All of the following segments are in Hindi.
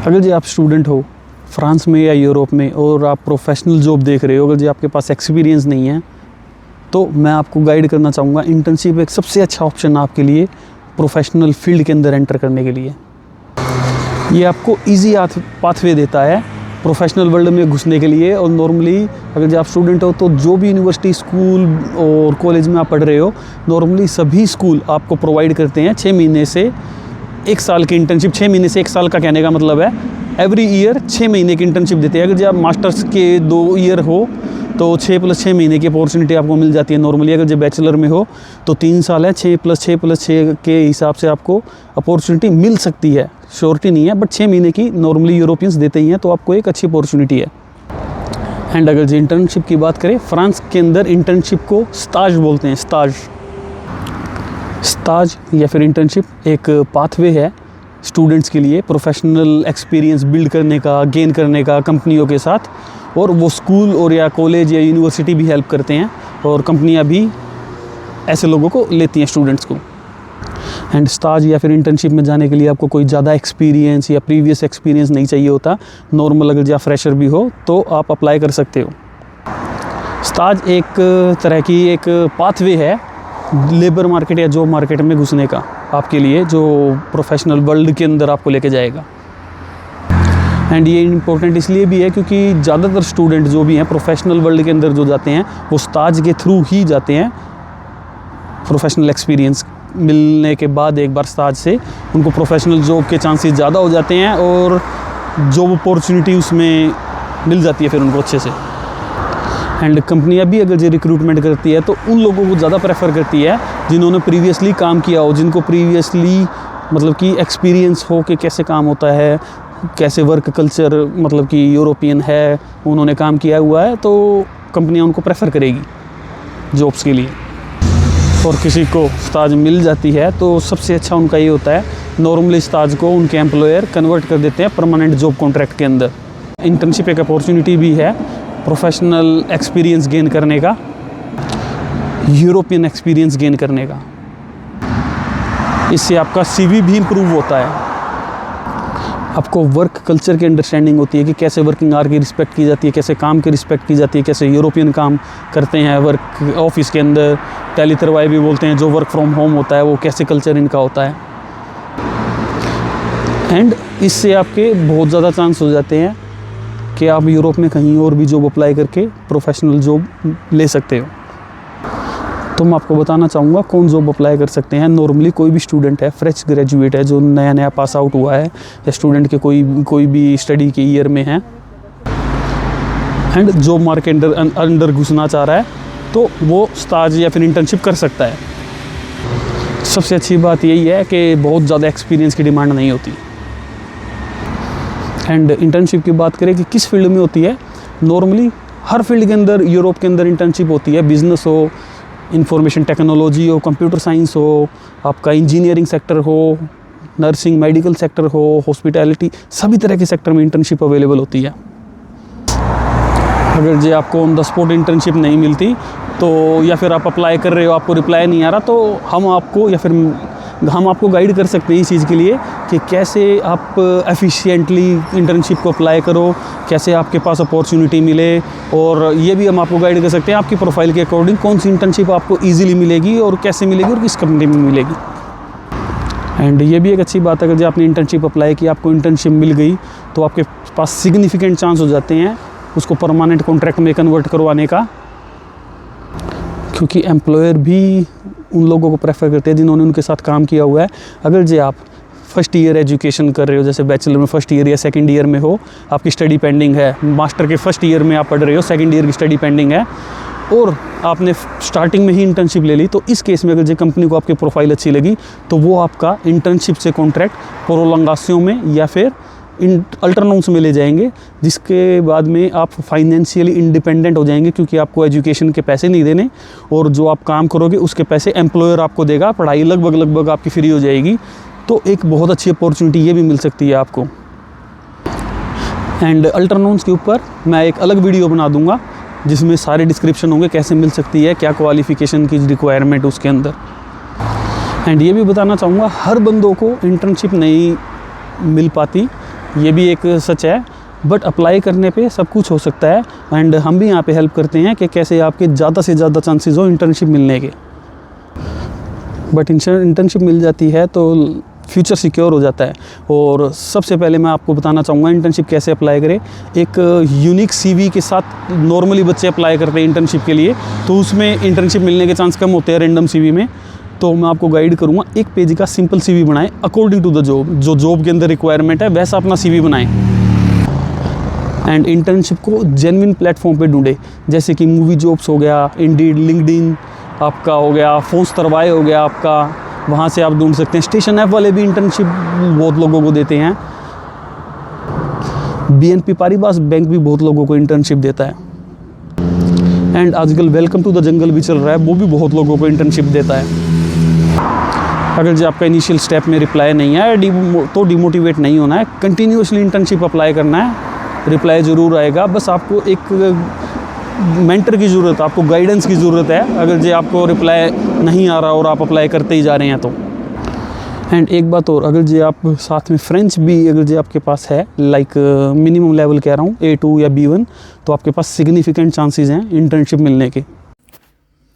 अगर जी आप स्टूडेंट हो फ्रांस में या यूरोप में और आप प्रोफेशनल जॉब देख रहे हो, अगर जी आपके पास एक्सपीरियंस नहीं है तो मैं आपको गाइड करना चाहूँगा। इंटर्नशिप एक सबसे अच्छा ऑप्शन आपके लिए प्रोफेशनल फील्ड के अंदर एंटर करने के लिए। ये आपको ईजी पाथवे देता है प्रोफेशनल वर्ल्ड में घुसने के लिए। और नॉर्मली अगर जो आप स्टूडेंट हो तो जो भी यूनिवर्सिटी, स्कूल और कॉलेज में आप पढ़ रहे हो, नॉर्मली सभी स्कूल आपको प्रोवाइड करते हैं 6 महीने से 1 साल की इंटर्नशिप। 6 महीने से 1 साल का कहने का मतलब है एवरी ईयर 6 महीने की इंटर्नशिप देते हैं। अगर जो आप मास्टर्स के 2 ईयर हो तो 6 + 6 महीने की अपॉर्चुनिटी आपको मिल जाती है नॉर्मली। अगर जो बैचलर में हो तो 3 साल है, 6 + 6 + 6 के हिसाब से आपको अपॉर्चुनिटी मिल सकती है। श्योरिटी नहीं है, बट 6 महीने की नॉर्मली यूरोपियंस देते ही हैं, तो आपको एक अच्छी अपॉर्चुनिटी है। एंड अगर जो इंटर्नशिप की बात करें, फ्रांस के अंदर इंटर्नशिप को स्टाज बोलते हैं। स्टाज या फिर इंटर्नशिप एक पाथवे है स्टूडेंट्स के लिए प्रोफेशनल एक्सपीरियंस बिल्ड करने का, गेन करने का कंपनियों के साथ। और वो स्कूल और या कॉलेज या यूनिवर्सिटी भी हेल्प करते हैं और कंपनियां भी ऐसे लोगों को लेती हैं, स्टूडेंट्स को। एंड स्टाज या फिर इंटर्नशिप में जाने के लिए आपको कोई ज़्यादा एक्सपीरियंस या प्रीवियस एक्सपीरियंस नहीं चाहिए होता। नॉर्मल अगर जो फ्रेशर भी हो तो आप अप्लाई कर सकते हो। स्टाज एक तरह की एक पाथवे है लेबर मार्केट या जॉब मार्केट में घुसने का आपके लिए, जो प्रोफेशनल वर्ल्ड के अंदर आपको लेके जाएगा। एंड ये इम्पोर्टेंट इसलिए भी है क्योंकि ज़्यादातर स्टूडेंट जो भी हैं प्रोफेशनल वर्ल्ड के अंदर जो जाते हैं वो स्टाज के थ्रू ही जाते हैं। प्रोफेशनल एक्सपीरियंस मिलने के बाद एक बार स्टाज से उनको प्रोफेशनल जॉब के चांसेस ज़्यादा हो जाते हैं और जॉब अपॉर्चुनिटी उसमें मिल जाती है फिर उनको अच्छे से। एंड कंपनियां भी अगर जो रिक्रूटमेंट करती है तो उन लोगों को ज़्यादा प्रेफर करती है जिन्होंने प्रीवियसली काम किया हो, जिनको प्रीवियसली मतलब कि एक्सपीरियंस हो कि कैसे काम होता है, कैसे वर्क कल्चर मतलब कि यूरोपियन है, उन्होंने काम किया हुआ है, तो कंपनियां उनको प्रेफर करेगी जॉब्स के लिए। और किसी को स्टाज मिल जाती है तो सबसे अच्छा उनका ये होता है, नॉर्मली स्टाज को उनके एम्प्लॉयर कन्वर्ट कर देते हैं परमानेंट जॉब कॉन्ट्रैक्ट के अंदर। इंटर्नशिप एक अपॉर्चुनिटी भी है प्रोफेशनल एक्सपीरियंस गेन करने का, यूरोपियन एक्सपीरियंस गेन करने का। इससे आपका CV भी इम्प्रूव होता है। आपको वर्क कल्चर की अंडरस्टैंडिंग होती है कि कैसे वर्किंग आवर की रिस्पेक्ट की जाती है, कैसे काम की रिस्पेक्ट की जाती है, कैसे यूरोपियन काम करते हैं वर्क ऑफिस के अंदर। टेलीतरवाई भी बोलते हैं, जो वर्क फ्रॉम होम होता है वो कैसे कल्चर इनका होता है। एंड इससे आपके बहुत ज़्यादा चांस हो जाते हैं कि आप यूरोप में कहीं और भी जॉब अप्लाई करके प्रोफेशनल जॉब ले सकते हो। तो मैं आपको बताना चाहूँगा कौन जॉब अप्लाई कर सकते हैं। नॉर्मली कोई भी स्टूडेंट है, फ्रेश ग्रेजुएट है, जो नया पास आउट हुआ है, या स्टूडेंट के कोई भी स्टडी के ईयर में है एंड जॉब मार्केट अंदर घुसना चाह रहा है, तो वो स्टाज या फिर इंटर्नशिप कर सकता है। सबसे अच्छी बात यही है कि बहुत ज़्यादा एक्सपीरियंस की डिमांड नहीं होती। एंड इंटर्नशिप की बात करें कि किस फील्ड में होती है, नॉर्मली हर फील्ड के अंदर यूरोप के अंदर इंटर्नशिप होती है। बिजनेस हो, इंफॉर्मेशन टेक्नोलॉजी हो, कंप्यूटर साइंस हो, आपका इंजीनियरिंग सेक्टर हो, नर्सिंग, मेडिकल सेक्टर हो, हॉस्पिटैलिटी, सभी तरह के सेक्टर में इंटर्नशिप अवेलेबल होती है। अगर जो आपको ऑन द स्पॉट इंटर्नशिप नहीं मिलती तो, या फिर आप अप्लाई कर रहे हो आपको रिप्लाई नहीं आ रहा, तो हम आपको गाइड कर सकते हैं इस चीज़ के लिए कि कैसे आप एफिशिएंटली इंटर्नशिप को अप्लाई करो, कैसे आपके पास अपॉर्चुनिटी मिले। और ये भी हम आपको गाइड कर सकते हैं आपकी प्रोफाइल के अकॉर्डिंग कौन सी इंटर्नशिप आपको ईजिली मिलेगी और कैसे मिलेगी और किस कंपनी में मिलेगी। एंड ये भी एक अच्छी बात है, अगर जो आपने इंटर्नशिप अप्लाई की, आपको इंटर्नशिप मिल गई, तो आपके पास सिग्निफिकेंट चांस हो जाते हैं उसको परमानेंट कॉन्ट्रैक्ट में कन्वर्ट करवाने का, क्योंकि एम्प्लॉयर भी उन लोगों को प्रेफर करते हैं जिन्होंने उनके साथ काम किया हुआ है। अगर जो आप फर्स्ट ईयर एजुकेशन कर रहे हो, जैसे बैचलर में फर्स्ट ईयर या सेकंड ईयर में हो, आपकी स्टडी पेंडिंग है, मास्टर के फर्स्ट ईयर में आप पढ़ रहे हो, सेकंड ईयर की स्टडी पेंडिंग है, और आपने स्टार्टिंग में ही इंटर्नशिप ले ली, तो इस केस में अगर जो कंपनी को आपकी प्रोफाइल अच्छी लगी तो वो आपका इंटर्नशिप से कॉन्ट्रैक्ट प्रोलॉन्गासियों में या फिर अल्टरनाउंस में ले जाएंगे, जिसके बाद में आप फाइनेंशियली इंडिपेंडेंट हो जाएंगे, क्योंकि आपको एजुकेशन के पैसे नहीं देने और जो आप काम करोगे उसके पैसे एम्प्लॉयर आपको देगा। पढ़ाई लगभग आपकी फ्री हो जाएगी। तो एक बहुत अच्छी अपॉर्चुनिटी ये भी मिल सकती है आपको। एंड अल्टरनाउंस के ऊपर मैं एक अलग वीडियो बना दूंगा जिसमें सारे डिस्क्रिप्शन होंगे, कैसे मिल सकती है, क्या क्वालिफिकेशन की रिक्वायरमेंट उसके अंदर। एंड ये भी बताना चाहूँगा, हर बंदों को इंटर्नशिप नहीं मिल पाती ये भी एक सच है, बट अप्लाई करने पे सब कुछ हो सकता है। एंड हम भी यहाँ पे हेल्प करते हैं कि कैसे आपके ज़्यादा से ज़्यादा चांसेस हो इंटर्नशिप मिलने के। बट इंटर्नशिप मिल जाती है तो फ्यूचर सिक्योर हो जाता है। और सबसे पहले मैं आपको बताना चाहूँगा इंटर्नशिप कैसे अप्लाई करें। एक यूनिक CV के साथ नॉर्मली बच्चे अप्लाई करते हैं इंटर्नशिप के लिए, तो उसमें इंटर्नशिप मिलने के चांस कम होते हैं रैंडम CV में। तो मैं आपको गाइड करूँगा, 1 पेज का सिंपल CV बनाएं अकॉर्डिंग टू द जॉब, जो जॉब के अंदर रिक्वायरमेंट है वैसा अपना CV बनाएं। एंड इंटर्नशिप को जेन्युइन प्लेटफॉर्म पे ढूंढे, जैसे कि मूवी जॉब्स हो गया, इंडीड, लिंक्डइन आपका हो गया, फोन्सटरवाई हो गया आपका, वहाँ से आप ढूंढ सकते हैं। स्टेशन ऐप वाले भी इंटर्नशिप बहुत लोगों को देते हैं। BNP पारिबास बैंक भी बहुत लोगों को इंटर्नशिप देता है। एंड आजकल वेलकम टू द जंगल भी चल रहा है, वो भी बहुत लोगों को इंटर्नशिप देता है। अगर जो आपका इनिशियल स्टेप में रिप्लाई नहीं है तो डिमोटिवेट नहीं होना है, कंटिन्यूसली इंटर्नशिप अप्लाई करना है, रिप्लाई ज़रूर आएगा। बस आपको एक मेंटर की ज़रूरत है, आपको गाइडेंस की ज़रूरत है, अगर जो आपको रिप्लाई नहीं आ रहा और आप अप्लाई करते ही जा रहे हैं तो। एंड एक बात और, अगर जो आप साथ में फ्रेंच भी अगर जो आपके पास है, लाइक मिनिमम लेवल कह रहा हूँ A2 या B1, तो आपके पास सिग्निफिकेंट चांसेस हैं इंटर्नशिप मिलने के।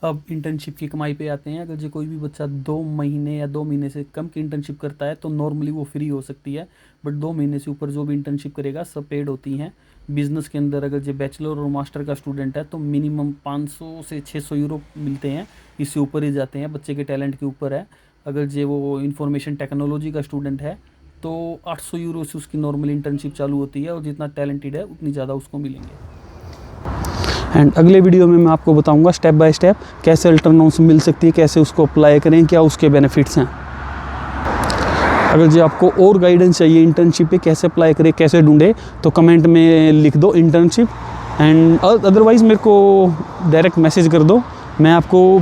अब इंटर्नशिप की कमाई पे आते हैं। अगर जो कोई भी बच्चा 2 महीने या 2 महीने से कम की इंटर्नशिप करता है तो नॉर्मली वो फ्री हो सकती है, बट 2 महीने से ऊपर जो भी इंटर्नशिप करेगा सब पेड होती हैं। बिज़नेस के अंदर अगर जो बैचलर और मास्टर का स्टूडेंट है तो मिनिमम 500 से 600 यूरो मिलते हैं, इससे ऊपर ही जाते हैं, बच्चे के टैलेंट के ऊपर है। अगर जो वो इंफॉर्मेशन टेक्नोलॉजी का स्टूडेंट है तो 800 यूरो से उसकी नॉर्मल इंटर्नशिप चालू होती है, और जितना टैलेंटेड है उतनी ज़्यादा उसको मिलेंगे। एंड अगले वीडियो में मैं आपको बताऊंगा स्टेप बाय स्टेप कैसे अल्टरनेटिव मिल सकती है, कैसे उसको अप्लाई करें, क्या उसके बेनिफिट्स हैं। अगर जो आपको और गाइडेंस चाहिए इंटर्नशिप पे कैसे अप्लाई करें, कैसे ढूंढे, तो कमेंट में लिख दो इंटर्नशिप। एंड अदरवाइज़ मेरे को डायरेक्ट मैसेज कर दो, मैं आपको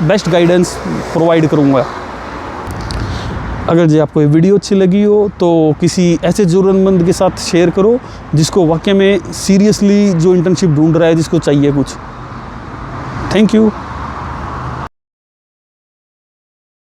बेस्ट गाइडेंस प्रोवाइड करूँगा। अगर जो आपको ये वीडियो अच्छी लगी हो तो किसी ऐसे ज़रूरतमंद के साथ शेयर करो जिसको वाकई में सीरियसली जो इंटर्नशिप ढूंढ रहा है, जिसको चाहिए कुछ। Thank you.